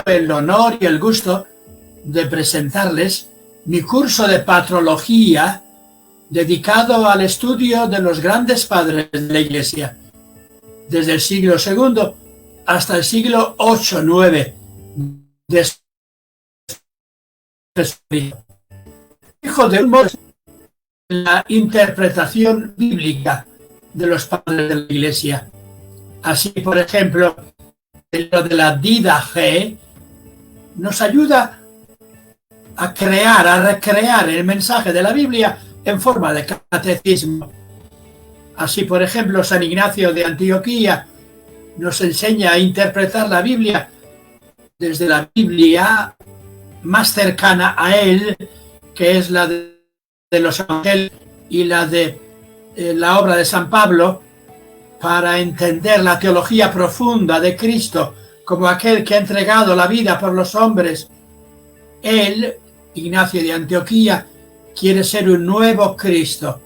el honor y el gusto de presentarles mi curso de patrología dedicado al estudio de los grandes padres de la Iglesia, desde el siglo II hasta el siglo VIII, 9 hijo de un modo la interpretación bíblica de los padres de la Iglesia. Así, por ejemplo, lo de la Didache nos ayuda a recrear el mensaje de la Biblia en forma de catecismo. Así, por ejemplo, San Ignacio de Antioquía nos enseña a interpretar la Biblia desde la Biblia más cercana a él, que es la de los Evangelios y la de la obra de San Pablo, para entender la teología profunda de Cristo como aquel que ha entregado la vida por los hombres. Él, Ignacio de Antioquía, quiere ser un nuevo Cristo,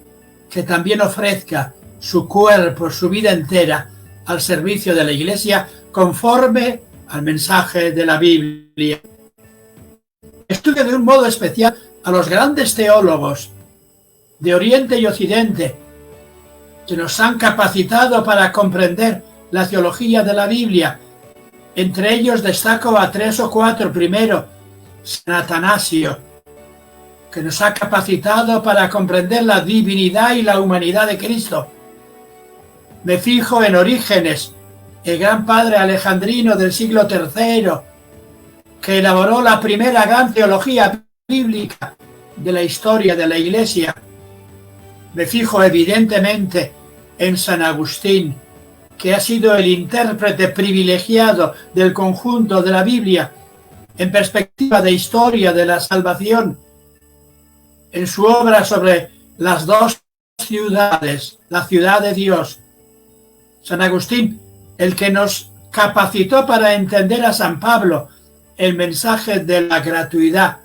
que también ofrezca su cuerpo, su vida entera, al servicio de la Iglesia, conforme al mensaje de la Biblia. Estudia de un modo especial a los grandes teólogos de Oriente y Occidente, que nos han capacitado para comprender la teología de la Biblia. Entre ellos destaco a 3 o 4. Primero, San Atanasio, que nos ha capacitado para comprender la divinidad y la humanidad de Cristo. Me fijo en Orígenes, el gran padre alejandrino del siglo III, que elaboró la primera gran teología bíblica de la historia de la Iglesia. Me fijo evidentemente en San Agustín, que ha sido el intérprete privilegiado del conjunto de la Biblia en perspectiva de historia de la salvación, en su obra sobre las dos ciudades, la ciudad de Dios. San Agustín, el que nos capacitó para entender a San Pablo el mensaje de la gratuidad,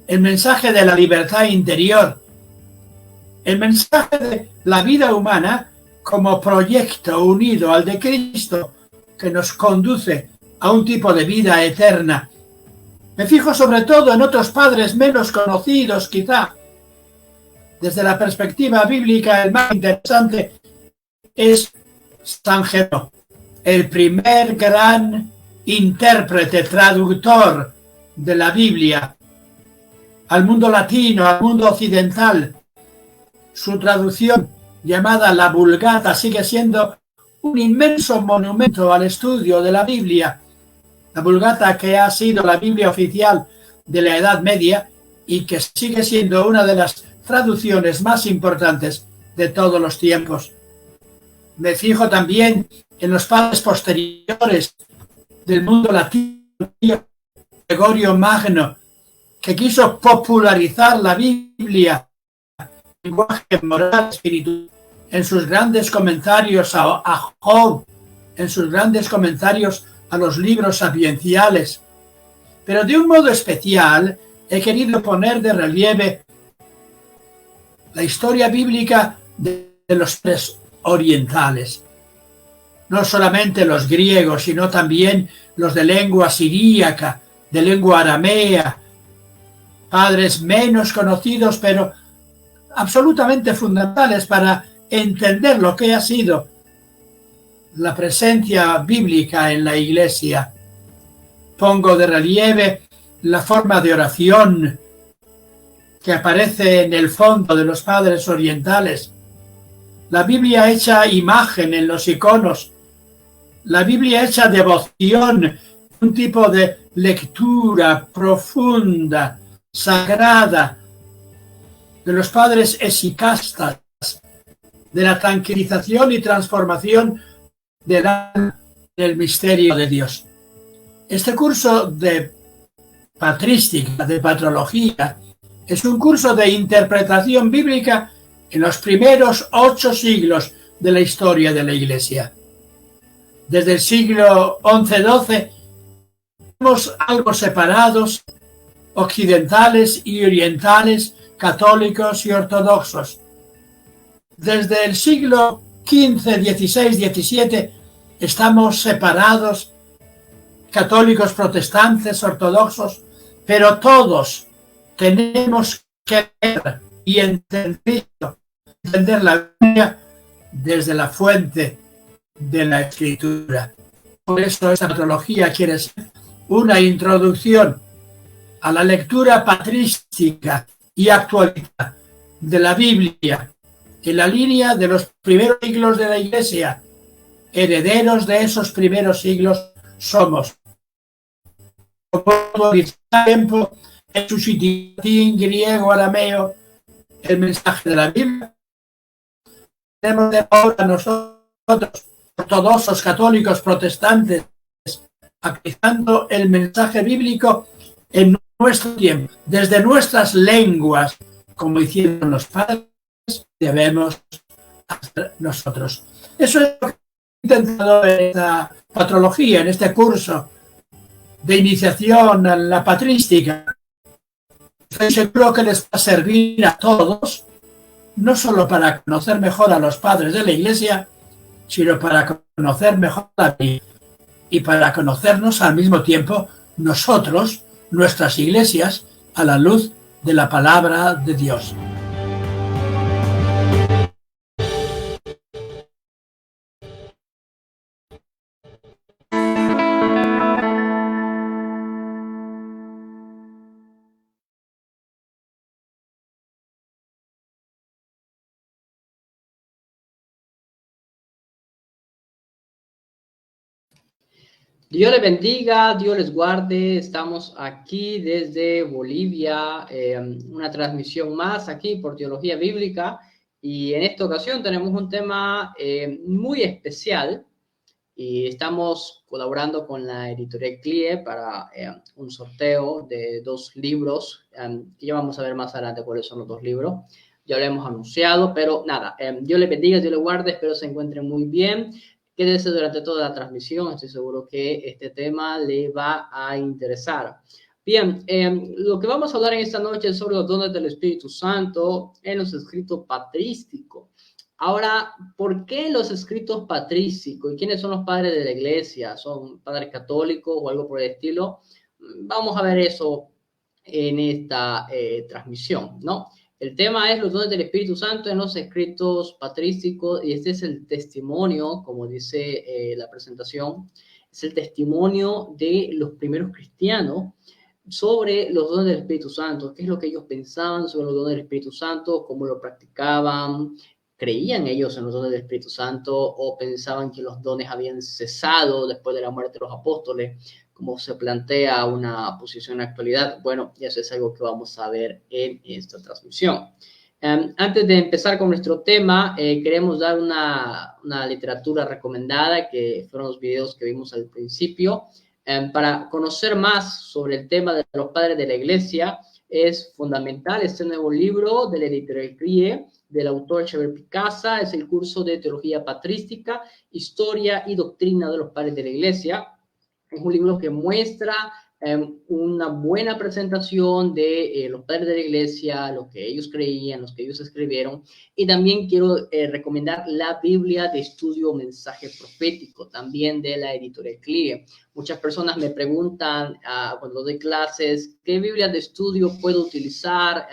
el mensaje de la libertad interior, el mensaje de la vida humana como proyecto unido al de Cristo que nos conduce a un tipo de vida eterna. Me fijo sobre todo en otros padres menos conocidos, quizá. Desde la perspectiva bíblica, el más interesante es San Jerónimo, el primer gran intérprete, traductor de la Biblia al mundo latino, al mundo occidental. Su traducción, llamada la Vulgata, sigue siendo un inmenso monumento al estudio de la Biblia. La Vulgata, que ha sido la Biblia oficial de la Edad Media y que sigue siendo una de las traducciones más importantes de todos los tiempos. Me fijo también en los padres posteriores del mundo latino, Gregorio Magno, que quiso popularizar la Biblia, lenguaje moral, espiritual, en sus grandes comentarios a Job, en sus grandes comentarios a los libros sapienciales. Pero de un modo especial he querido poner de relieve la historia bíblica de los tres orientales. No solamente los griegos, sino también los de lengua siríaca, de lengua aramea, padres menos conocidos, pero absolutamente fundamentales para entender lo que ha sido la presencia bíblica en la Iglesia. Pongo de relieve la forma de oración que aparece en el fondo de los padres orientales, la Biblia hecha imagen en los iconos, la Biblia hecha devoción, un tipo de lectura profunda, sagrada, de los padres esicastas, de la tranquilización y transformación del misterio de Dios. Este curso de patrística, de patrología, es un curso de interpretación bíblica en los primeros 8 siglos de la historia de la Iglesia. Desde el siglo XI-XII, somos algo separados, occidentales y orientales, católicos y ortodoxos. Desde el siglo XV, XVI, XVII, estamos separados católicos, protestantes, ortodoxos, pero todos tenemos que ver y entender la Biblia desde la fuente de la Escritura. Por eso esta metodología quiere ser una introducción a la lectura patrística y actualidad de la Biblia en la línea de los primeros siglos de la Iglesia. Herederos de esos primeros siglos somos. Como tiempo, en su latín, griego, arameo, el mensaje de la Biblia. Tenemos de ahora nosotros, ortodoxos, católicos, protestantes, aplicando el mensaje bíblico en nuestro tiempo, desde nuestras lenguas, como hicieron los padres, debemos hacer nosotros. Eso es lo que he intentado en esta patrología, en este curso de iniciación a la patrística. Estoy seguro que les va a servir a todos, no solo para conocer mejor a los padres de la Iglesia, sino para conocer mejor la Biblia y para conocernos al mismo tiempo nosotros, nuestras iglesias, a la luz de la palabra de Dios. Dios les bendiga, Dios les guarde. Estamos aquí desde Bolivia, una transmisión más aquí por Teología Bíblica. Y en esta ocasión tenemos un tema muy especial y estamos colaborando con la editorial CLIE para un sorteo de 2 libros, que ya vamos a ver más adelante cuáles son los 2 libros. Ya lo hemos anunciado, pero nada, Dios les bendiga, Dios les guarde, espero se encuentren muy bien. Quédese durante toda la transmisión, estoy seguro que este tema le va a interesar. Bien, lo que vamos a hablar en esta noche es sobre los dones del Espíritu Santo en los escritos patrísticos. Ahora, ¿por qué los escritos patrísticos? ¿Y quiénes son los padres de la iglesia? ¿Son padres católicos o algo por el estilo? Vamos a ver eso en esta transmisión, ¿no? El tema es los dones del Espíritu Santo en los escritos patrísticos, y este es el testimonio, como dice la presentación, es el testimonio de los primeros cristianos sobre los dones del Espíritu Santo, qué es lo que ellos pensaban sobre los dones del Espíritu Santo, cómo lo practicaban, creían ellos en los dones del Espíritu Santo o pensaban que los dones habían cesado después de la muerte de los apóstoles, como se plantea una posición en la actualidad. Bueno, eso es algo que vamos a ver en esta transmisión. Antes de empezar con nuestro tema, queremos dar una literatura recomendada, que fueron los videos que vimos al principio. Para conocer más sobre el tema de los padres de la iglesia, es fundamental este nuevo libro de la editorial CLIE, del autor Xavier Picasa. Es el curso de Teología Patrística, Historia y Doctrina de los Padres de la Iglesia. Es un libro que muestra una buena presentación de los padres de la iglesia, lo que ellos creían, los que ellos escribieron. Y también quiero recomendar la Biblia de Estudio Mensaje Profético, también de la editorial CLIE. Muchas personas me preguntan cuando doy clases, ¿qué Biblia de estudio puedo utilizar?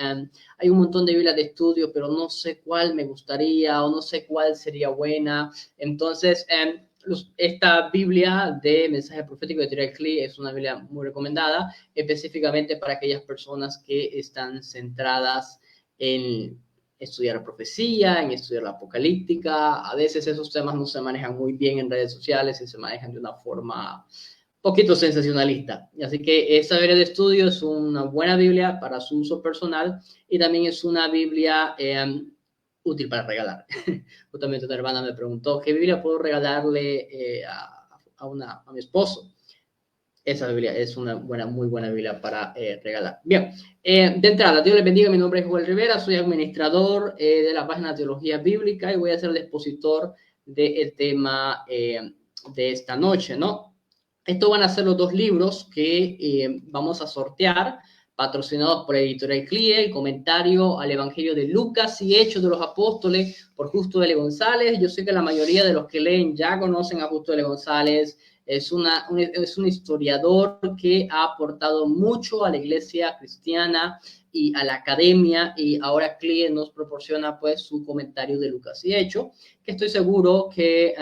Hay un montón de Biblias de estudio, pero no sé cuál me gustaría o no sé cuál sería buena. Entonces, esta Biblia de Mensaje Profético de Editorial CLIE es una Biblia muy recomendada, específicamente para aquellas personas que están centradas en estudiar la profecía, en estudiar la apocalíptica. A veces esos temas no se manejan muy bien en redes sociales y se manejan de una forma poquito sensacionalista. Así que esta Biblia de estudio es una buena Biblia para su uso personal y también es una Biblia útil para regalar. Justamente una hermana me preguntó, ¿qué Biblia puedo regalarle a mi esposo? Esa Biblia es una muy buena Biblia para regalar. Bien, de entrada, Dios les bendiga. Mi nombre es Joel Rivera, soy administrador de la página Teología Bíblica y voy a ser el expositor del tema de esta noche, ¿no? Estos van a ser los 2 libros que vamos a sortear, patrocinados por Editorial CLIE, el comentario al Evangelio de Lucas y Hechos de los Apóstoles por Justo L. González. Yo sé que la mayoría de los que leen ya conocen a Justo L. González. Es un historiador que ha aportado mucho a la iglesia cristiana y a la academia, y ahora Clie nos proporciona pues su comentario de Lucas. Y de hecho, que estoy seguro que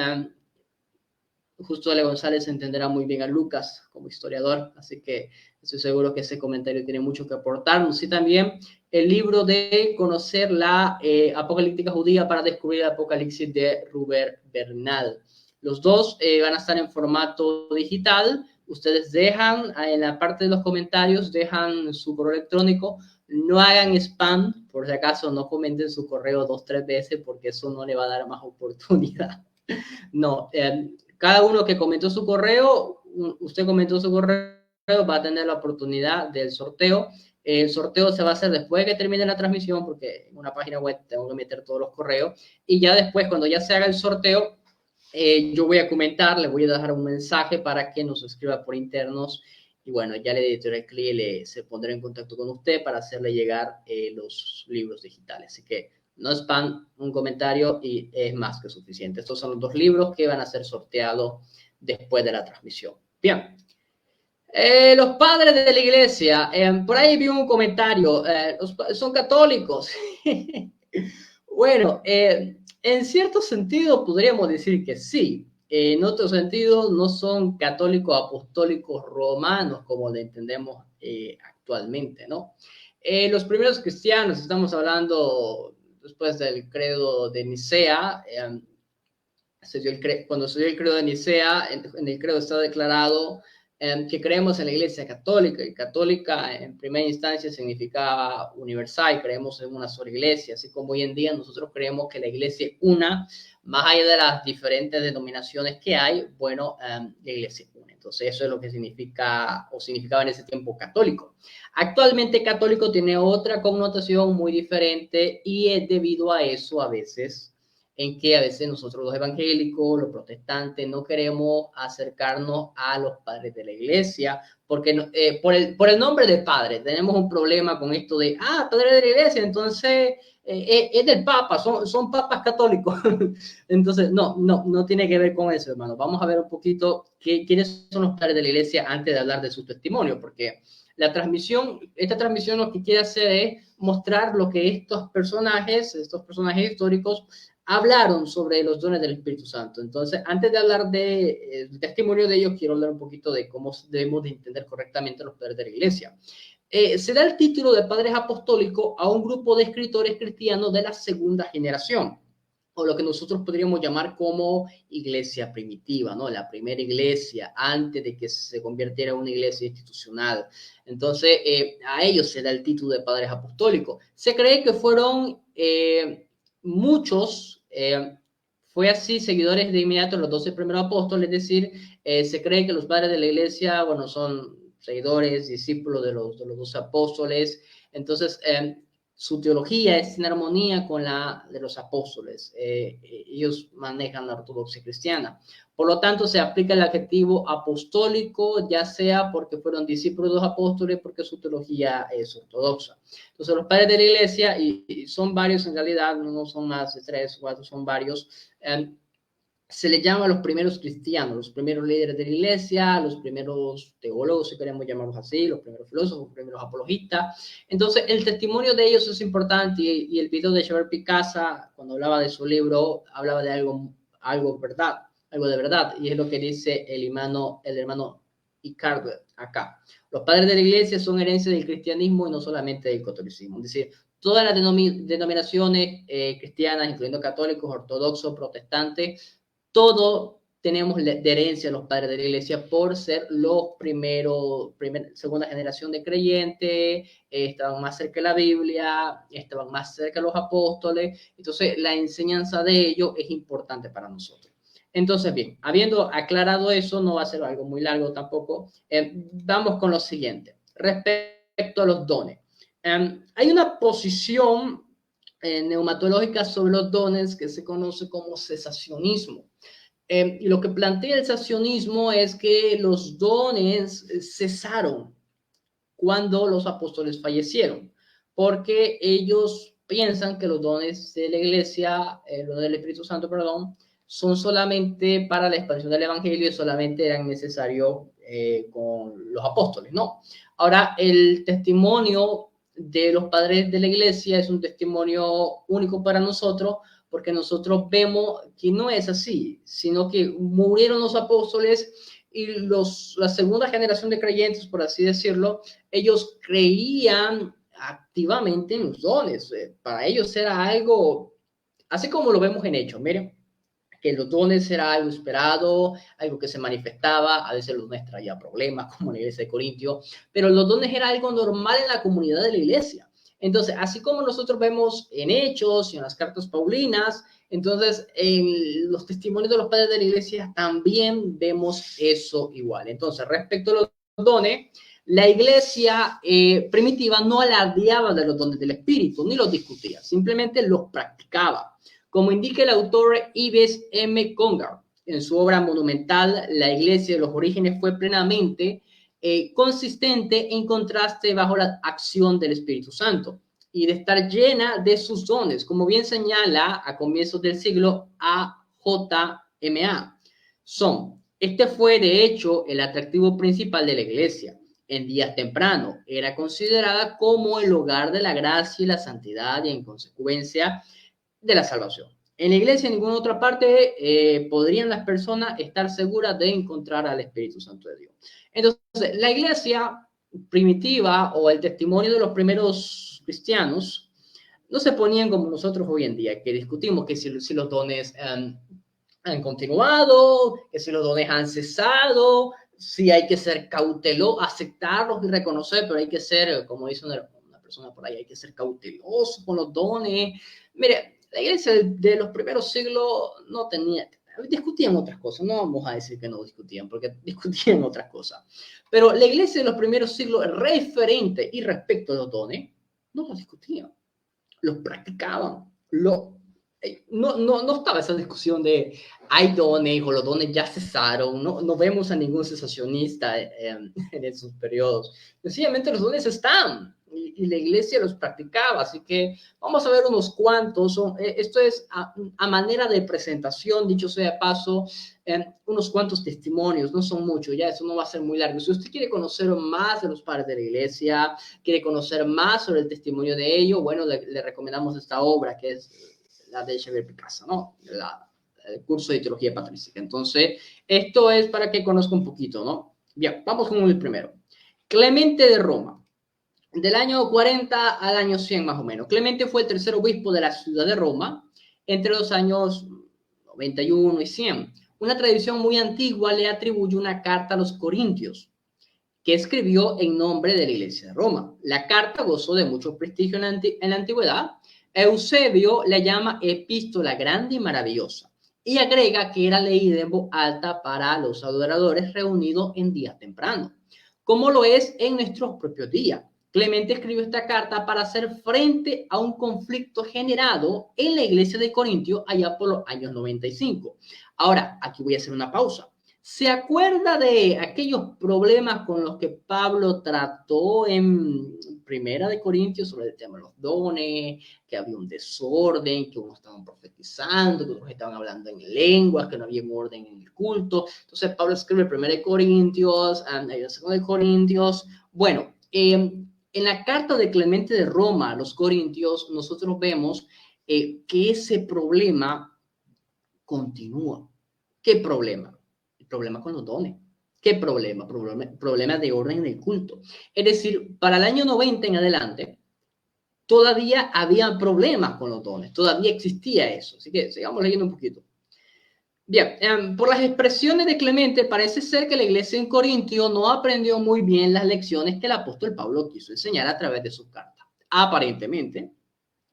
Justo Ale González entenderá muy bien a Lucas como historiador, así que estoy seguro que ese comentario tiene mucho que aportarnos. Y también el libro de Conocer la Apocalíptica Judía para descubrir el Apocalipsis de Robert Bernal. Los dos van a estar en formato digital. Ustedes dejan en la parte de los comentarios, dejan su correo electrónico. No hagan spam, por si acaso no comenten su correo 2-3 veces, porque eso no le va a dar más oportunidad. No, cada uno que comentó su correo, usted comentó su correo, va a tener la oportunidad del sorteo. El sorteo se va a hacer después de que termine la transmisión, porque en una página web tengo que meter todos los correos. Y ya después, cuando ya se haga el sorteo, yo voy a comentar, le voy a dejar un mensaje para que nos escriba por internos. Y bueno, ya la editorial Clie se pondrá en contacto con usted para hacerle llegar los libros digitales. Así que no spam, un comentario y es más que suficiente. Estos son los 2 libros que van a ser sorteados después de la transmisión. Bien. Los padres de la iglesia, por ahí vi un comentario, son católicos. Bueno, en cierto sentido podríamos decir que sí. En otro sentido, no son católicos apostólicos romanos como le entendemos actualmente, ¿no? Los primeros cristianos, estamos hablando después del credo de Nicea, cuando se dio el credo de Nicea, en el credo está declarado que creemos en la Iglesia Católica, y católica en primera instancia significaba universal, creemos en una sola iglesia, así como hoy en día nosotros creemos que la iglesia es una, más allá de las diferentes denominaciones que hay, bueno, la iglesia es una. Entonces eso es lo que significa, o significaba en ese tiempo católico. Actualmente católico tiene otra connotación muy diferente, y es debido a eso a veces en que a veces nosotros los evangélicos, los protestantes, no queremos acercarnos a los padres de la iglesia, porque por el nombre de padre tenemos un problema con esto de, padre de la iglesia, entonces es del papa, son papas católicos. Entonces, no tiene que ver con eso, hermano. Vamos a ver un poquito quiénes son los padres de la iglesia antes de hablar de su testimonio, porque esta transmisión lo que quiere hacer es mostrar lo que estos personajes históricos hablaron sobre los dones del Espíritu Santo. Entonces, antes de hablar del testimonio de ellos, quiero hablar un poquito de cómo debemos de entender correctamente los padres de la iglesia. Se da el título de padres apostólicos a un grupo de escritores cristianos de la segunda generación, o lo que nosotros podríamos llamar como iglesia primitiva, ¿no? La primera iglesia, antes de que se convirtiera en una iglesia institucional. Entonces, a ellos se da el título de padres apostólicos. Se cree que fueron muchos, fue así, seguidores de inmediato los 12 primeros apóstoles, es decir, se cree que los padres de la iglesia, bueno, son seguidores, discípulos de los 12 apóstoles. Entonces, su teología es en armonía con la de los apóstoles. Ellos manejan la ortodoxia cristiana. Por lo tanto, se aplica el adjetivo apostólico, ya sea porque fueron discípulos de los apóstoles, porque su teología es ortodoxa. Entonces, los padres de la iglesia, y son varios en realidad, no son más de 3 o 4, son varios, se les llama a los primeros cristianos, los primeros líderes de la iglesia, los primeros teólogos, si queremos llamarlos así, los primeros filósofos, los primeros apologistas. Entonces, el testimonio de ellos es importante, y el video de Xavier Picasa, cuando hablaba de su libro, hablaba de algo de verdad, y es lo que dice el hermano Icardo acá. Los padres de la iglesia son herencia del cristianismo y no solamente del catolicismo. Es decir, todas las denominaciones cristianas, incluyendo católicos, ortodoxos, protestantes, todo tenemos de herencia a los padres de la iglesia por ser los segunda generación de creyentes, estaban más cerca de la Biblia, estaban más cerca de los apóstoles. Entonces, la enseñanza de ellos es importante para nosotros. Entonces, bien, habiendo aclarado eso, no va a ser algo muy largo tampoco, vamos con lo siguiente. Respecto a los dones, hay una posición neumatológica sobre los dones que se conoce como cesacionismo. Y lo que plantea el cesacionismo es que los dones cesaron cuando los apóstoles fallecieron, porque ellos piensan que los dones de la iglesia, los del Espíritu Santo, perdón, son solamente para la expansión del evangelio y solamente eran necesarios con los apóstoles, ¿no? Ahora, el testimonio de los padres de la iglesia es un testimonio único para nosotros, porque nosotros vemos que no es así, sino que murieron los apóstoles y la segunda generación de creyentes, por así decirlo, ellos creían activamente en los dones. Para ellos era algo, así como lo vemos en Hechos, miren, que los dones era algo esperado, algo que se manifestaba, a veces los dones traía problemas, como en la iglesia de Corintio, pero los dones era algo normal en la comunidad de la iglesia. Entonces, así como nosotros vemos en Hechos y en las cartas paulinas, entonces en los testimonios de los padres de la iglesia también vemos eso igual. Entonces, respecto a los dones, la iglesia primitiva no alardeaba de los dones del Espíritu, ni los discutía, simplemente los practicaba. Como indica el autor Ives M. Congar en su obra monumental, La Iglesia de los Orígenes fue plenamente consistente en contraste bajo la acción del Espíritu Santo y de estar llena de sus dones, como bien señala a comienzos del siglo AJMA. Este fue de hecho el atractivo principal de la Iglesia. En días tempranos era considerada como el hogar de la gracia y la santidad y en consecuencia de la salvación. En la iglesia, en ninguna otra parte, podrían las personas estar seguras de encontrar al Espíritu Santo de Dios. Entonces, la iglesia primitiva o el testimonio de los primeros cristianos no se ponían como nosotros hoy en día, que discutimos que si los dones han continuado, que si los dones han cesado, si hay que ser cauteloso, aceptarlos y reconocer, pero hay que ser, como dice una persona por ahí, hay que ser cauteloso con los dones. Mire, la iglesia de los primeros siglos no tenía, discutían otras cosas, no vamos a decir que no discutían, porque discutían otras cosas, pero la iglesia de los primeros siglos referente y respecto a los dones, no los discutían, los practicaban, no estaba esa discusión de hay dones o los dones ya cesaron, no vemos a ningún cesacionista en esos periodos, sencillamente los dones están y la iglesia los practicaba, así que vamos a ver unos cuantos, esto es a manera de presentación, dicho sea de paso, unos cuantos testimonios, no son muchos, ya eso no va a ser muy largo. Si usted quiere conocer más de los padres de la iglesia, quiere conocer más sobre el testimonio de ellos, bueno, le recomendamos esta obra que es la de Xavier Picasa, ¿no? El curso de teología patrística. Entonces, esto es para que conozca un poquito, ¿no? Bien, vamos con el primero. Clemente de Roma. Del año 40 al año 100 más o menos. Clemente fue el tercer obispo de la ciudad de Roma entre los años 91 y 100. Una tradición muy antigua le atribuye una carta a los corintios que escribió en nombre de la iglesia de Roma. La carta gozó de mucho prestigio en la antigüedad. Eusebio la llama epístola grande y maravillosa y agrega que era leída en voz alta para los adoradores reunidos en días tempranos, como lo es en nuestros propios días. Clemente escribió esta carta para hacer frente a un conflicto generado en la iglesia de Corintio allá por los años 95. Ahora, aquí voy a hacer una pausa. ¿Se acuerda de aquellos problemas con los que Pablo trató en Primera de Corintios sobre el tema de los dones, que había un desorden, que unos estaban profetizando, que otros estaban hablando en lenguas, que no había un orden en el culto? Entonces Pablo escribe Primera de Corintios, Segunda de Corintios. Bueno, en la carta de Clemente de Roma a los Corintios, nosotros vemos que ese problema continúa. ¿Qué problema? El problema con los dones. ¿Qué problema? Problema de orden en el culto. Es decir, para el año 90 en adelante, todavía había problemas con los dones, todavía existía eso. Así que sigamos leyendo un poquito. Bien, por las expresiones de Clemente, parece ser que la iglesia en Corintio no aprendió muy bien las lecciones que el apóstol Pablo quiso enseñar a través de sus cartas. Aparentemente,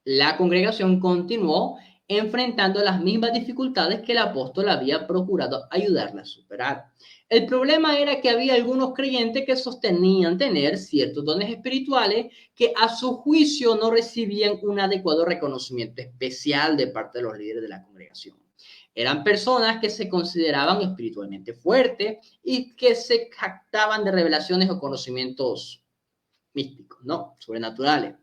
la congregación continuó enfrentando las mismas dificultades que el apóstol había procurado ayudarla a superar. El problema era que había algunos creyentes que sostenían tener ciertos dones espirituales que a su juicio no recibían un adecuado reconocimiento especial de parte de los líderes de la congregación. Eran personas que se consideraban espiritualmente fuertes y que se jactaban de revelaciones o conocimientos místicos, ¿no? Sobrenaturales.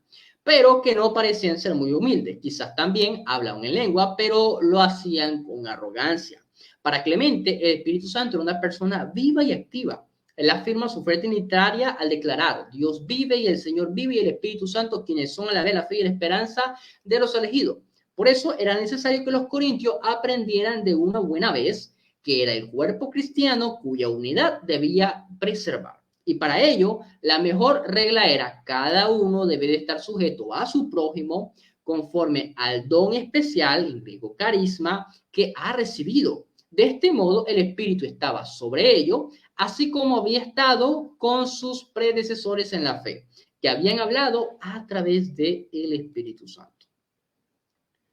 pero que no parecían ser muy humildes. Quizás también hablaban en lengua, pero lo hacían con arrogancia. Para Clemente, el Espíritu Santo era una persona viva y activa. Él afirma su fe trinitaria al declarar: Dios vive y el Señor vive y el Espíritu Santo, quienes son a la vez la fe y la esperanza de los elegidos. Por eso era necesario que los corintios aprendieran de una buena vez que era el cuerpo cristiano cuya unidad debía preservar. Y para ello, la mejor regla era: cada uno debe de estar sujeto a su prójimo conforme al don especial, en griego carisma, que ha recibido. De este modo, el Espíritu estaba sobre ello, así como había estado con sus predecesores en la fe, que habían hablado a través del Espíritu Santo.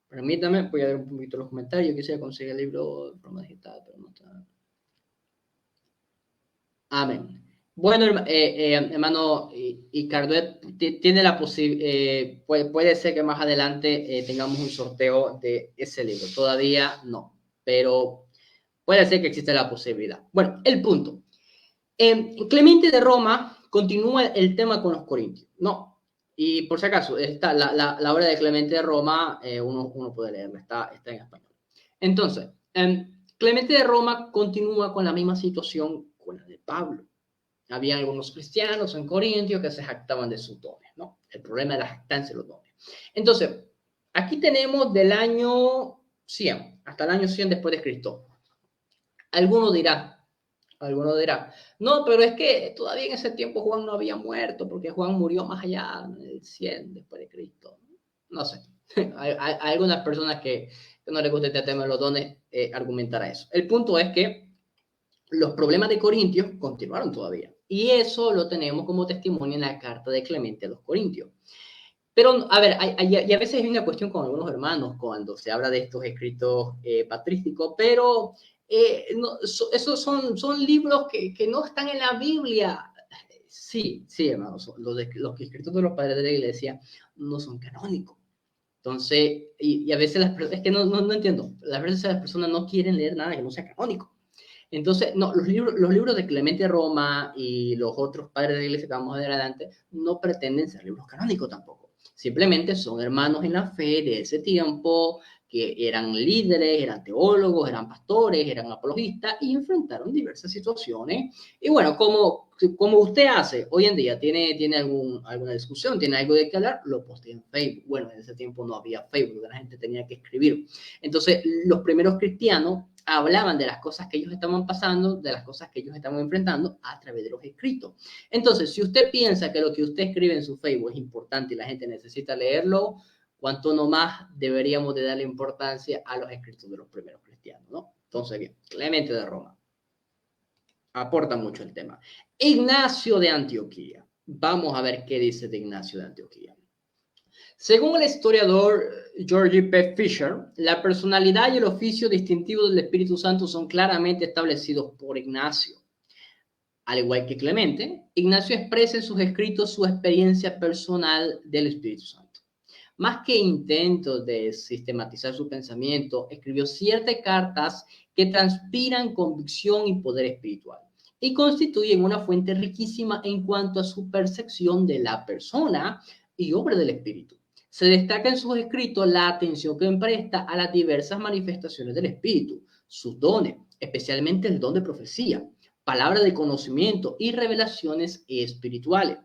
Permítame, voy a ver un poquito los comentarios. Yo quisiera conseguir el libro de forma digital, pero no está. Amén. Bueno, hermano Icardo, tiene la posibilidad, puede ser que más adelante tengamos un sorteo de ese libro. Todavía no, pero puede ser que exista la posibilidad. Bueno, el punto. Clemente de Roma continúa el tema con los corintios, ¿no? Y por si acaso, está la obra de Clemente de Roma, uno puede leerla, está en español. Entonces, Clemente de Roma continúa con la misma situación con la de Pablo. Había algunos cristianos en Corintios que se jactaban de sus dones, ¿no? El problema de la jactancia de los dones. Entonces, aquí tenemos del año 100 hasta el año 100 después de Cristo. Alguno dirá, no, pero es que todavía en ese tiempo Juan no había muerto, porque Juan murió más allá del 100 después de Cristo. No sé. Hay algunas personas que no les gusta este tema de los dones argumentar eso. El punto es que los problemas de Corintios continuaron todavía. Y eso lo tenemos como testimonio en la carta de Clemente a los Corintios. Pero, a ver, y a veces hay una cuestión con algunos hermanos cuando se habla de estos escritos patrísticos, pero no, esos son libros que no están en la Biblia. Sí, hermanos, los escritos de los padres de la iglesia no son canónicos. Entonces, y a veces es que no entiendo, a veces las personas no quieren leer nada que no sea canónico. Entonces, no, los libros de Clemente Roma y los otros padres de la iglesia que vamos a ver adelante no pretenden ser libros canónicos tampoco. Simplemente son hermanos en la fe de ese tiempo que eran líderes, eran teólogos, eran pastores, eran apologistas y enfrentaron diversas situaciones. Y bueno, como usted hace hoy en día, tiene alguna discusión, tiene algo de qué hablar, lo postea en Facebook. Bueno, en ese tiempo no había Facebook, la gente tenía que escribir. Entonces, los primeros cristianos hablaban de las cosas que ellos estaban pasando, de las cosas que ellos estaban enfrentando a través de los escritos. Entonces, si usted piensa que lo que usted escribe en su Facebook es importante y la gente necesita leerlo, cuánto no más deberíamos de darle importancia a los escritos de los primeros cristianos, ¿no? Entonces, bien, Clemente de Roma aporta mucho el tema. Ignacio de Antioquía. Vamos a ver qué dice de Ignacio de Antioquía. Según el historiador George P. Fisher, la personalidad y el oficio distintivo del Espíritu Santo son claramente establecidos por Ignacio. Al igual que Clemente, Ignacio expresa en sus escritos su experiencia personal del Espíritu Santo. Más que intentos de sistematizar su pensamiento, escribió 7 cartas que transpiran convicción y poder espiritual y constituyen una fuente riquísima en cuanto a su percepción de la persona y obra del Espíritu. Se destaca en sus escritos la atención que presta a las diversas manifestaciones del Espíritu, sus dones, especialmente el don de profecía, palabras de conocimiento y revelaciones espirituales.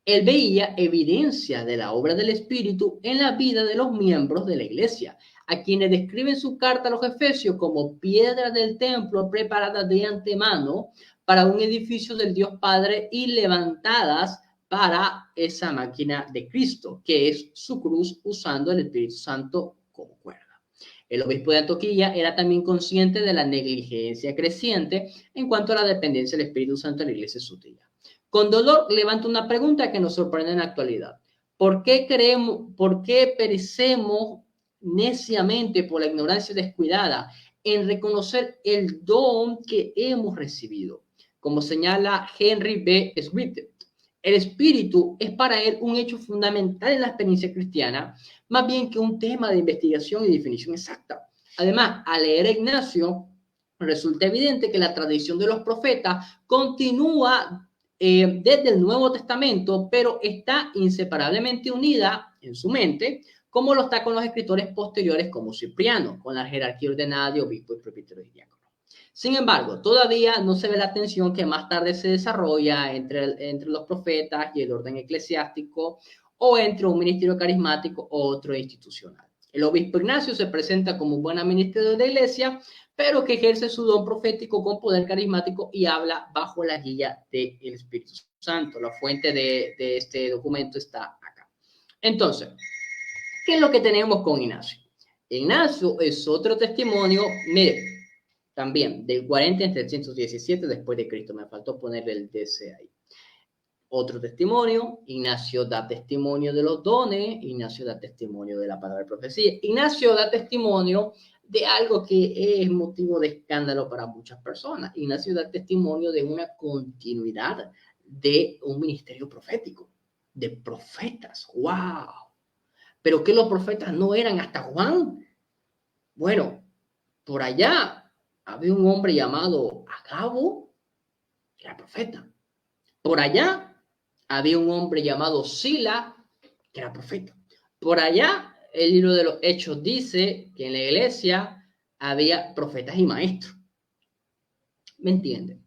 Él veía evidencia de la obra del Espíritu en la vida de los miembros de la iglesia, a quienes describe en su carta a los Efesios como piedras del templo preparadas de antemano para un edificio del Dios Padre y levantadas para esa máquina de Cristo, que es su cruz, usando el Espíritu Santo como cuerda. El obispo de Antioquía era también consciente de la negligencia creciente en cuanto a la dependencia del Espíritu Santo en la iglesia suya. Con dolor levanta una pregunta que nos sorprende en la actualidad. ¿Por qué perecemos neciamente por la ignorancia descuidada en reconocer el don que hemos recibido? Como señala Henry B. Swift, el espíritu es para él un hecho fundamental en la experiencia cristiana, más bien que un tema de investigación y definición exacta. Además, al leer a Ignacio, resulta evidente que la tradición de los profetas continúa desde el Nuevo Testamento, pero está inseparablemente unida en su mente, como lo está con los escritores posteriores como Cipriano, con la jerarquía ordenada de obispo y presbítero y diácono. Sin embargo, todavía no se ve la tensión que más tarde se desarrolla entre los profetas y el orden eclesiástico, o entre un ministerio carismático o otro institucional. El obispo Ignacio se presenta como un buen administrador de la iglesia, pero que ejerce su don profético con poder carismático y habla bajo la guía del Espíritu Santo. La fuente de este documento está acá. Entonces, ¿qué es lo que tenemos con Ignacio? Ignacio es otro testimonio, mire, también del 40 en 317 después de Cristo. Me faltó ponerle el DC ahí. Otro testimonio, Ignacio da testimonio de los dones, Ignacio da testimonio de la palabra de profecía, Ignacio da testimonio de algo que es motivo de escándalo para muchas personas. Ignacio da testimonio de una continuidad de un ministerio profético, de profetas. ¡Wow! Pero que los profetas no eran hasta Juan. Bueno, por allá había un hombre llamado Agabo, que era profeta. Por allá había un hombre llamado Sila, que era profeta. Por allá, el libro de los Hechos dice que en la iglesia había profetas y maestros. ¿Me entienden?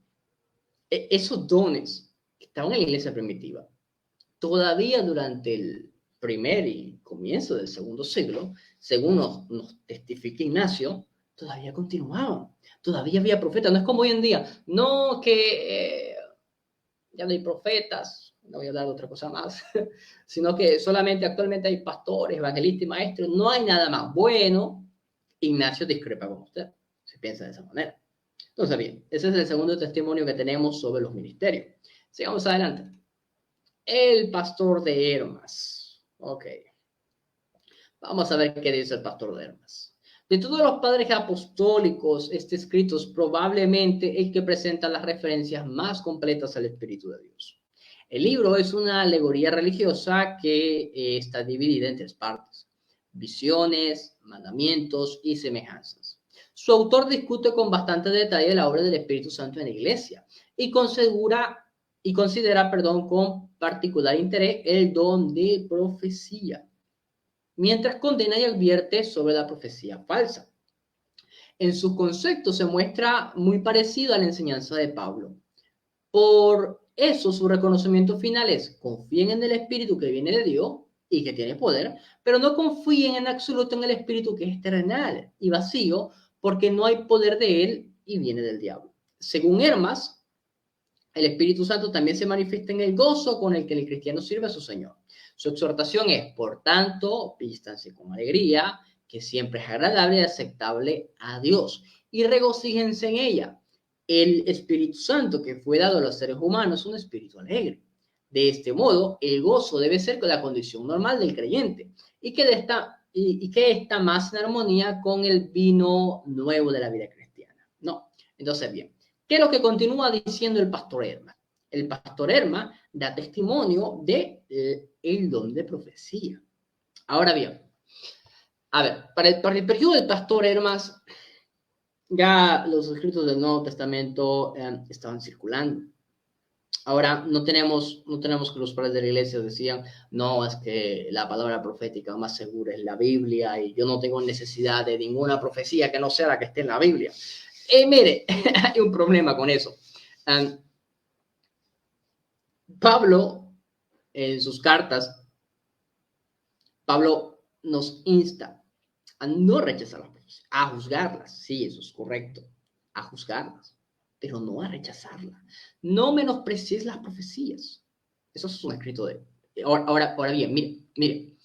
Esos dones que estaban en la iglesia primitiva, todavía durante el primer y comienzo del segundo siglo, según nos testifica Ignacio, todavía continuaban. Todavía había profetas. No es como hoy en día. No que ya no hay profetas, no voy a hablar de otra cosa más, sino que solamente actualmente hay pastores, evangelistas y maestros. No hay nada más. Bueno, Ignacio discrepa con usted. Se piensa de esa manera. Entonces, bien, ese es el segundo testimonio que tenemos sobre los ministerios. Sigamos adelante. El pastor de Hermas. Ok. Vamos a ver qué dice el pastor de Hermas. De todos los padres apostólicos escritos, probablemente el que presenta las referencias más completas al Espíritu de Dios. El libro es una alegoría religiosa que está dividida en tres partes: visiones, mandamientos y semejanzas. Su autor discute con bastante detalle la obra del Espíritu Santo en la iglesia y considera, con particular interés el don de profecía, mientras condena y advierte sobre la profecía falsa. En su concepto se muestra muy parecido a la enseñanza de Pablo. Por eso su reconocimiento final es: confíen en el Espíritu que viene de Dios y que tiene poder, pero no confíen en absoluto en el Espíritu que es terrenal y vacío, porque no hay poder de él y viene del diablo. Según Hermas, el Espíritu Santo también se manifiesta en el gozo con el que el cristiano sirve a su Señor. Su exhortación es: por tanto, vístanse con alegría, que siempre es agradable y aceptable a Dios, y regocíjense en ella. El Espíritu Santo que fue dado a los seres humanos es un espíritu alegre. De este modo, el gozo debe ser la condición normal del creyente, y que está más en armonía con el vino nuevo de la vida cristiana. No. Entonces, bien, ¿qué es lo que continúa diciendo el pastor Hermas? El pastor Hermas da testimonio de el don de profecía. Ahora bien, a ver, para el periodo del pastor Hermas, ya los escritos del Nuevo Testamento estaban circulando. Ahora, no tenemos que los padres de la iglesia decían: no, es que la palabra profética más segura es la Biblia y yo no tengo necesidad de ninguna profecía que no sea la que esté en la Biblia. Mire, hay un problema con eso. Pablo, en sus cartas, Pablo nos insta a no rechazar las profecías, a juzgarlas. Sí, eso es correcto, a juzgarlas, pero no a rechazarlas. No menosprecies las profecías. Eso es un escrito de... Ahora bien, mire.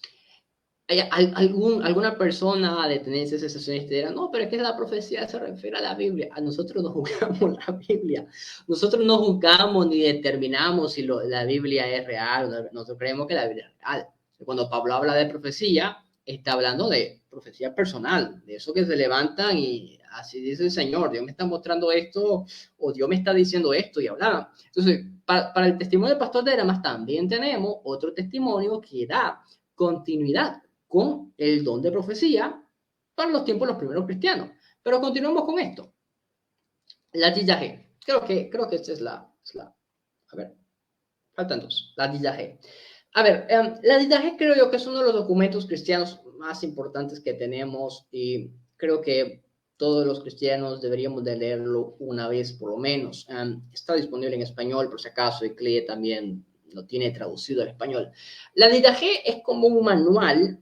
Hay alguna persona de tendencia sensacionista dirá: no, pero es que la profecía se refiere a la Biblia. A nosotros no juzgamos la Biblia. Nosotros no juzgamos ni determinamos si la Biblia es real. Nosotros creemos que la Biblia es real. Cuando Pablo habla de profecía, está hablando de profecía personal, de eso que se levantan y así dice el Señor: Dios me está mostrando esto, o Dios me está diciendo esto, y hablaban. Entonces, para el testimonio del pastor de Hermas también tenemos otro testimonio que da continuidad con el don de profecía para los tiempos de los primeros cristianos. Pero continuamos con esto. La G. Creo que esta es la... A ver. Faltan dos. La Didache. A ver, la Didache creo yo que es uno de los documentos cristianos más importantes que tenemos y creo que todos los cristianos deberíamos de leerlo una vez por lo menos. Está disponible en español por si acaso y CLIE también lo tiene traducido al español. La Didache es como un manual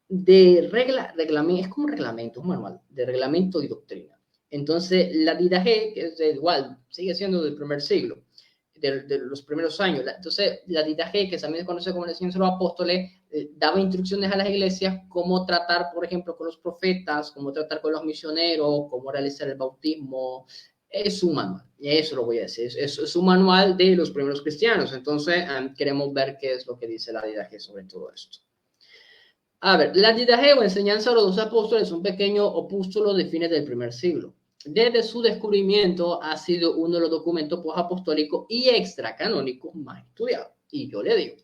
de reglamento, es como un reglamento, un manual de reglamento y doctrina. Entonces, la Didache, que es igual, sigue siendo del primer siglo, de los primeros años. Entonces, la Didache, que también se conoce como la enseñanza de los apóstoles, daba instrucciones a las iglesias cómo tratar, por ejemplo, con los profetas, cómo tratar con los misioneros, cómo realizar el bautismo. Es un manual, y eso lo voy a decir, es un manual de los primeros cristianos. Entonces, queremos ver qué es lo que dice la Didache sobre todo esto. A ver, la Didache o enseñanza de los 12 apóstoles es un pequeño opúsculo de fines del primer siglo. Desde su descubrimiento ha sido uno de los documentos posapostólicos y extracanónicos más estudiados. Y yo le digo,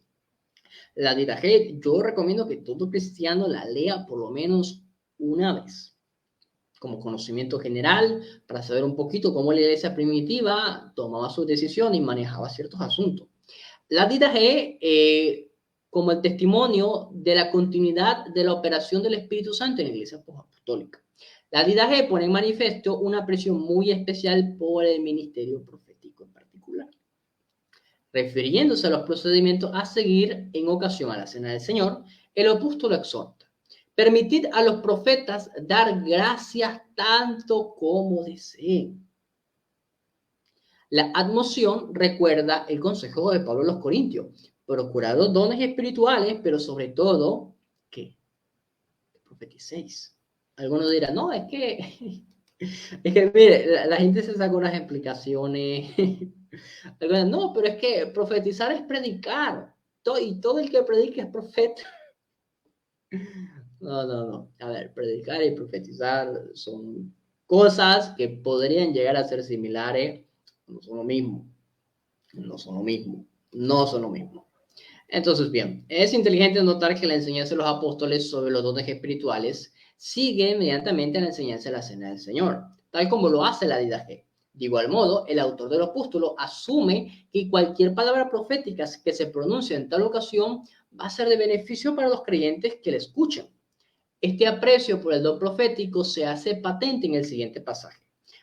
la Didache, yo recomiendo que todo cristiano la lea por lo menos una vez, como conocimiento general, para saber un poquito cómo la iglesia primitiva tomaba sus decisiones y manejaba ciertos asuntos. La Didache, como el testimonio de la continuidad de la operación del Espíritu Santo en la iglesia posapostólica. La Didache pone en manifiesto una presión muy especial por el ministerio profético en particular, refiriéndose a los procedimientos a seguir en ocasión a la cena del Señor. El opúsculo exhorta: permitid a los profetas dar gracias tanto como deseen. La admonición recuerda el consejo de Pablo a los Corintios: procurad los dones espirituales, pero sobre todo, ¿qué? Profeticéis. Algunos dirán, no, es que mire, la gente se saca unas explicaciones. Algunos, no, pero es que profetizar es predicar. Y todo el que predica es profeta. No. A ver, predicar y profetizar son cosas que podrían llegar a ser similares. No son lo mismo. No son lo mismo. Entonces, bien, es inteligente notar que la enseñanza de los apóstoles sobre los dones espirituales sigue inmediatamente la enseñanza de la cena del Señor, tal como lo hace la Didache. De igual modo, el autor del opúsculo asume que cualquier palabra profética que se pronuncie en tal ocasión va a ser de beneficio para los creyentes que le escuchan. Este aprecio por el don profético se hace patente en el siguiente pasaje.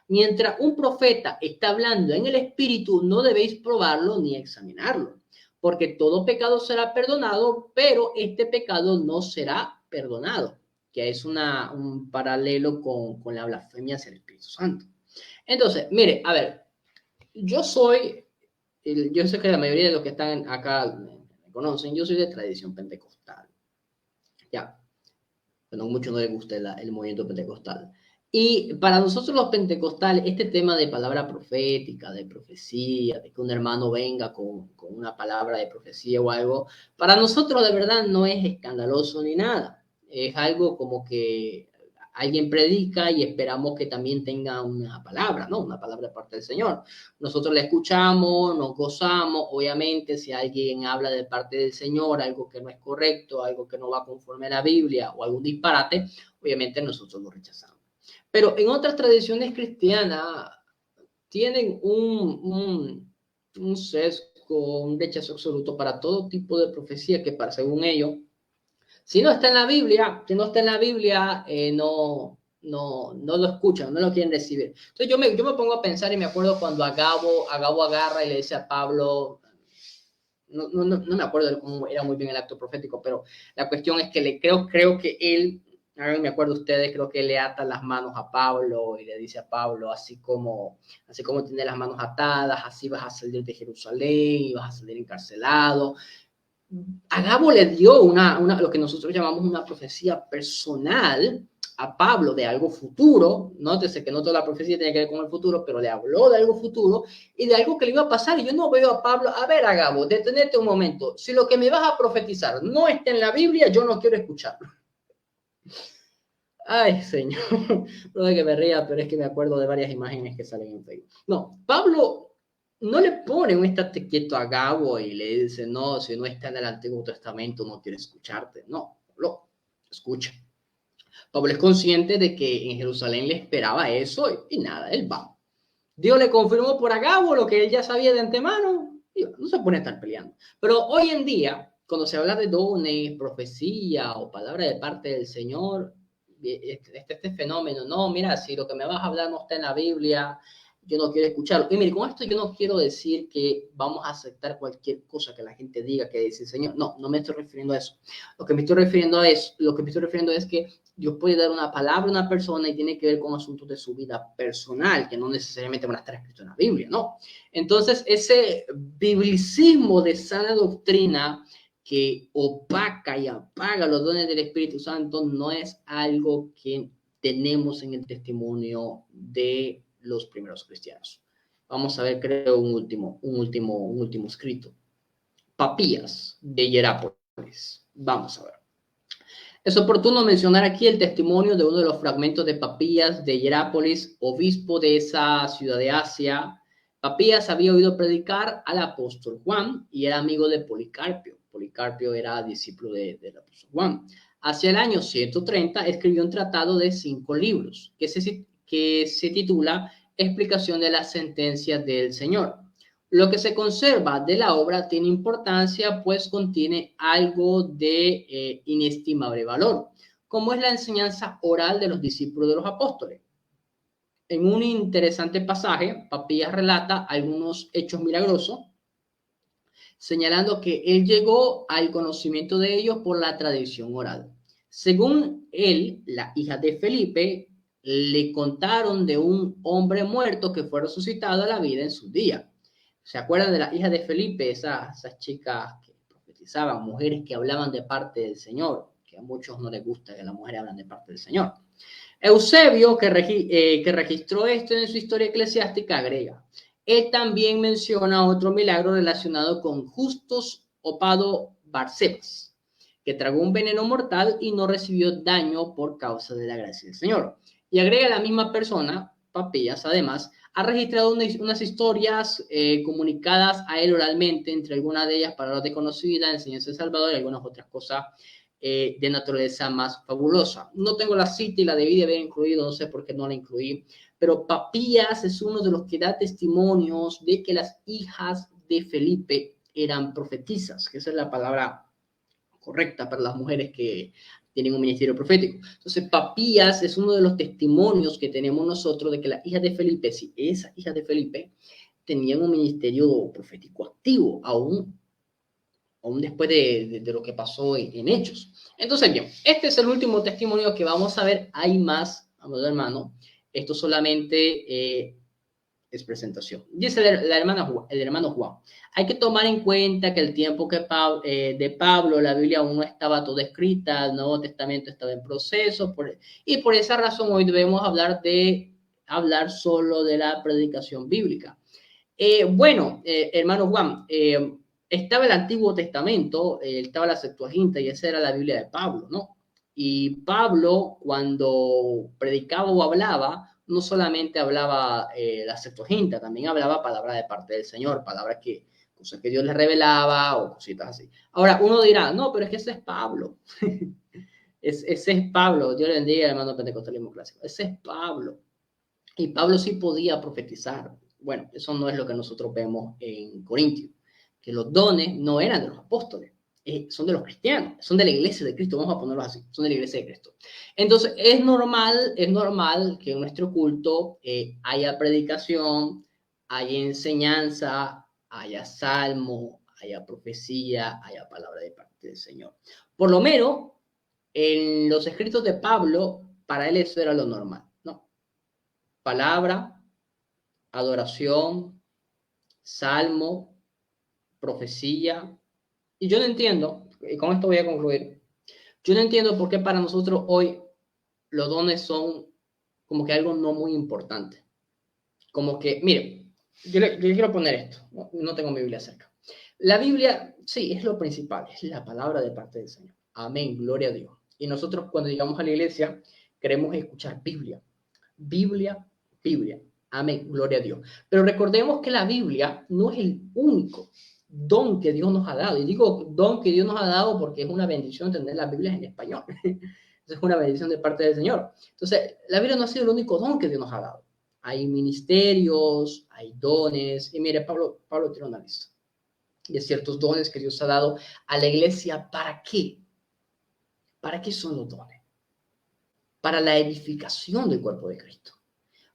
Mientras un profeta está hablando en el Espíritu, no debéis probarlo ni examinarlo, porque todo pecado será perdonado, pero este pecado no será perdonado, que es un paralelo con la blasfemia hacia el Espíritu Santo. Entonces, mire, a ver, yo sé que la mayoría de los que están acá me conocen, yo soy de tradición pentecostal. Ya, bueno, a muchos no les gusta el movimiento pentecostal. Y para nosotros los pentecostales, este tema de palabra profética, de profecía, de que un hermano venga con una palabra de profecía o algo, para nosotros de verdad no es escandaloso ni nada. Es algo como que alguien predica y esperamos que también tenga una palabra, ¿no? Una palabra de parte del Señor. Nosotros la escuchamos, nos gozamos. Obviamente, si alguien habla de parte del Señor, algo que no es correcto, algo que no va conforme a la Biblia o algún disparate, obviamente nosotros lo rechazamos. Pero en otras tradiciones cristianas tienen un sesgo, un rechazo absoluto para todo tipo de profecía que, según ellos, si no está en la Biblia, no lo escuchan, no lo quieren recibir. Entonces yo me pongo a pensar y me acuerdo cuando Agabo agarra y le dice a Pablo, no me acuerdo cómo era muy bien el acto profético, pero la cuestión es que creo que él, ahora me acuerdo ustedes, creo que le ata las manos a Pablo y le dice a Pablo, así como tiene las manos atadas, así vas a salir de Jerusalén y vas a salir encarcelado. Agabo le dio lo que nosotros llamamos una profecía personal a Pablo de algo futuro. Nótese que no toda la profecía tiene que ver con el futuro, pero le habló de algo futuro y de algo que le iba a pasar. Y yo no veo a Pablo, a ver, Agabo, detenete un momento. Si lo que me vas a profetizar no está en la Biblia, yo no quiero escucharlo. Ay, Señor, no de que me ría, pero es que me acuerdo de varias imágenes que salen en Facebook. No, Pablo no le pone un estate quieto a Agabo y le dice, no, si no está en el Antiguo Testamento no quiero escucharte. No, lo escucha. Pablo es consciente de que en Jerusalén le esperaba eso y nada, él va. Dios le confirmó por Agabo lo que él ya sabía de antemano No se pone a estar peleando. Pero hoy en día, cuando se habla de dones, profecía o palabra de parte del Señor, este fenómeno, no, mira, si lo que me vas a hablar no está en la Biblia, yo no quiero escucharlo. Y mire, con esto yo no quiero decir que vamos a aceptar cualquier cosa que la gente diga que dice el Señor. No, no me estoy refiriendo a eso. Lo que me estoy refiriendo es que Dios puede dar una palabra a una persona y tiene que ver con asuntos de su vida personal, que no necesariamente van a estar escritos en la Biblia, ¿no? Entonces, ese biblicismo de sana doctrina que opaca y apaga los dones del Espíritu Santo no es algo que tenemos en el testimonio de los primeros cristianos. Vamos a ver, creo, un último escrito. Papías de Hierápolis. Vamos a ver. Es oportuno mencionar aquí el testimonio de uno de los fragmentos de Papías de Hierápolis, obispo de esa ciudad de Asia. Papías había oído predicar al apóstol Juan y era amigo de Policarpio. Policarpio era discípulo del apóstol Juan. Hacia el año 130 escribió un tratado de 5 libros que se titula Explicación de las sentencias del Señor. Lo que se conserva de la obra tiene importancia, pues contiene algo de inestimable valor, como es la enseñanza oral de los discípulos de los apóstoles. En un interesante pasaje, Papías relata algunos hechos milagrosos, señalando que él llegó al conocimiento de ellos por la tradición oral. Según él, la hija de Felipe le contaron de un hombre muerto que fue resucitado a la vida en sus días. ¿Se acuerdan de la hija de Felipe? Esas chicas que profetizaban, mujeres que hablaban de parte del Señor, que a muchos no les gusta que las mujeres hablan de parte del Señor. Eusebio, que registró esto en su historia eclesiástica, agrega: él también menciona otro milagro relacionado con Justus Opado Barsebas, que tragó un veneno mortal y no recibió daño por causa de la gracia del Señor. Y agrega la misma persona, Papías, además, ha registrado unas historias comunicadas a él oralmente, entre algunas de ellas palabras de conocida, enseñanza de Salvador y algunas otras cosas de naturaleza más fabulosa. No tengo la cita y la debí de haber incluido, no sé por qué no la incluí, pero Papías es uno de los que da testimonios de que las hijas de Felipe eran profetizas, que esa es la palabra correcta para las mujeres que tienen un ministerio profético. Entonces, Papías es uno de los testimonios que tenemos nosotros de que las hijas de Felipe, si esas hijas de Felipe tenían un ministerio profético activo, aún después de lo que pasó en Hechos. Entonces, bien, este es el último testimonio que vamos a ver. Hay más, amado hermano. Esto solamente es presentación. Dice el hermano Juan: hay que tomar en cuenta que el tiempo de Pablo, la Biblia aún no estaba toda escrita, el Nuevo Testamento estaba en proceso, y por esa razón hoy debemos hablar solo de la predicación bíblica. Hermano Juan, estaba el Antiguo Testamento, estaba la Septuaginta, y esa era la Biblia de Pablo, ¿no? Y Pablo, cuando predicaba o hablaba, no solamente hablaba la Septuaginta, también hablaba palabras de parte del Señor, cosas que Dios le revelaba o cositas así. Ahora, uno dirá, no, pero es que ese es Pablo. Ese es Pablo. Dios le bendiga, hermano pentecostalismo clásico. Ese es Pablo. Y Pablo sí podía profetizar. Bueno, eso no es lo que nosotros vemos en Corintios, que los dones no eran de los apóstoles, son de los cristianos, son de la iglesia de Cristo, vamos a ponerlo así, son de la iglesia de Cristo. Entonces, es normal que en nuestro culto haya predicación, haya enseñanza, haya salmo, haya profecía, haya palabra de parte del Señor. Por lo menos, en los escritos de Pablo, para él eso era lo normal, ¿no? Palabra, adoración, salmo, profecía. Y yo no entiendo, y con esto voy a concluir, yo no entiendo por qué para nosotros hoy los dones son como que algo no muy importante. Como que, mire, yo quiero poner esto, no tengo mi Biblia cerca. La Biblia, sí, es lo principal, es la palabra de parte del Señor. Amén, gloria a Dios. Y nosotros cuando llegamos a la iglesia queremos escuchar Biblia. Biblia, Biblia. Amén, gloria a Dios. Pero recordemos que la Biblia no es el único don que Dios nos ha dado. Y digo don que Dios nos ha dado porque es una bendición tener las Biblias en español. Es una bendición de parte del Señor. Entonces, la Biblia no ha sido el único don que Dios nos ha dado. Hay ministerios, hay dones. Y mire, Pablo tiene una lista. y de ciertos dones que Dios ha dado a la iglesia. ¿Para qué? ¿Para qué son los dones? Para la edificación del cuerpo de Cristo,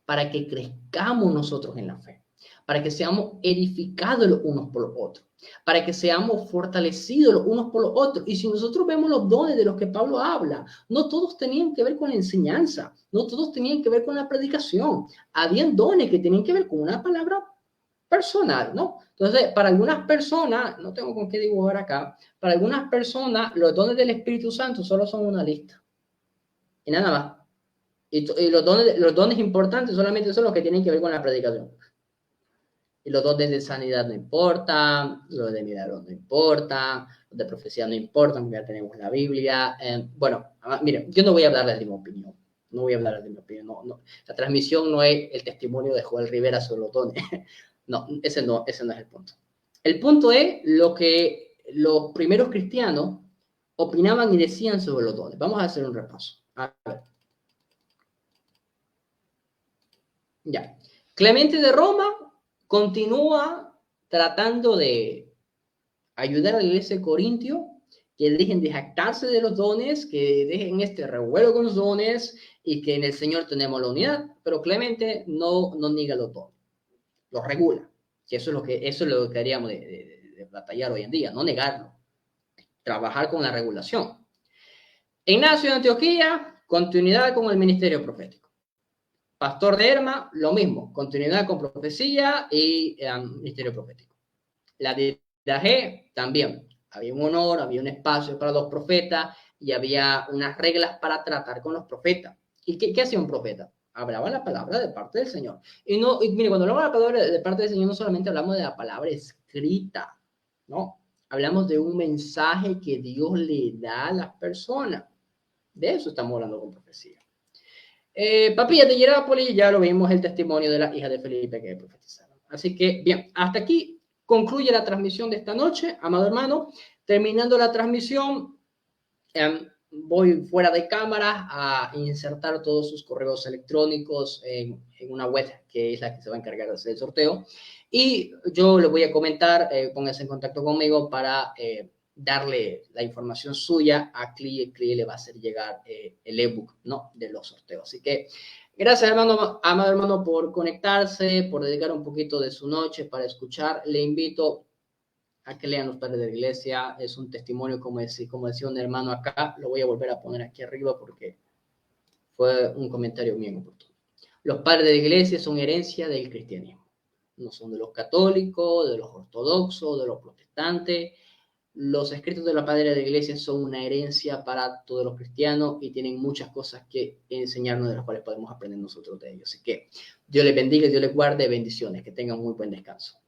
para que crezcamos nosotros en la fe, para que seamos edificados los unos por los otros, para que seamos fortalecidos los unos por los otros. Y si nosotros vemos los dones de los que Pablo habla, no todos tenían que ver con la enseñanza, no todos tenían que ver con la predicación. Habían dones que tenían que ver con una palabra personal, ¿no? Entonces, para algunas personas, no tengo con qué dibujar acá, para algunas personas los dones del Espíritu Santo solo son una lista y nada más. Y los dones importantes solamente son los que tienen que ver con la predicación. Y los dones de sanidad no importan, los de milagros no importan, los de profecía no importan, porque ya tenemos la Biblia. Bueno, miren, yo no voy a hablarles de mi opinión. No voy a hablarles de mi opinión. No. La transmisión no es el testimonio de Joel Rivera sobre los dones. No, ese no es el punto. El punto es lo que los primeros cristianos opinaban y decían sobre los dones. Vamos a hacer un repaso. A ver. Ya. Clemente de Roma continúa tratando de ayudar a la iglesia de Corintio, que dejen de jactarse de los dones, que dejen este revuelo con los dones y que en el Señor tenemos la unidad. Pero Clemente no niega los dones, los regula. Que eso es lo que haríamos de batallar hoy en día, no negarlo, trabajar con la regulación. Ignacio de Antioquía, continuidad con el ministerio profético. Pastor de Herma, lo mismo, continuidad con profecía y ministerio profético. La de G también, había un honor, había un espacio para los profetas y había unas reglas para tratar con los profetas. ¿Y qué hacía un profeta? Hablaba la palabra de parte del Señor. Y mire, cuando hablamos de la palabra de parte del Señor, no solamente hablamos de la palabra escrita, ¿no? Hablamos de un mensaje que Dios le da a las personas. De eso estamos hablando con profecía. Papilla de Hierápolis, ya lo vimos el testimonio de la hija de Felipe que profetizaron. Así que, bien, hasta aquí concluye la transmisión de esta noche, amado hermano. Terminando la transmisión, voy fuera de cámara a insertar todos sus correos electrónicos en una web que es la que se va a encargar de hacer el sorteo. Y yo le voy a comentar, póngase en contacto conmigo para darle la información suya a Cli le va a hacer llegar el ebook, ¿no?, de los sorteos. Así que gracias, amado hermano, por conectarse, por dedicar un poquito de su noche para escuchar. Le invito a que lean los padres de la iglesia. Es un testimonio, como decía un hermano acá. Lo voy a volver a poner aquí arriba porque fue un comentario bien oportuno. Los padres de la iglesia son herencia del cristianismo. No son de los católicos, de los ortodoxos, de los protestantes. Los escritos de los padres de la iglesia son una herencia para todos los cristianos y tienen muchas cosas que enseñarnos, de las cuales podemos aprender nosotros de ellos. Así que Dios les bendiga, Dios les guarde, bendiciones, que tengan muy buen descanso.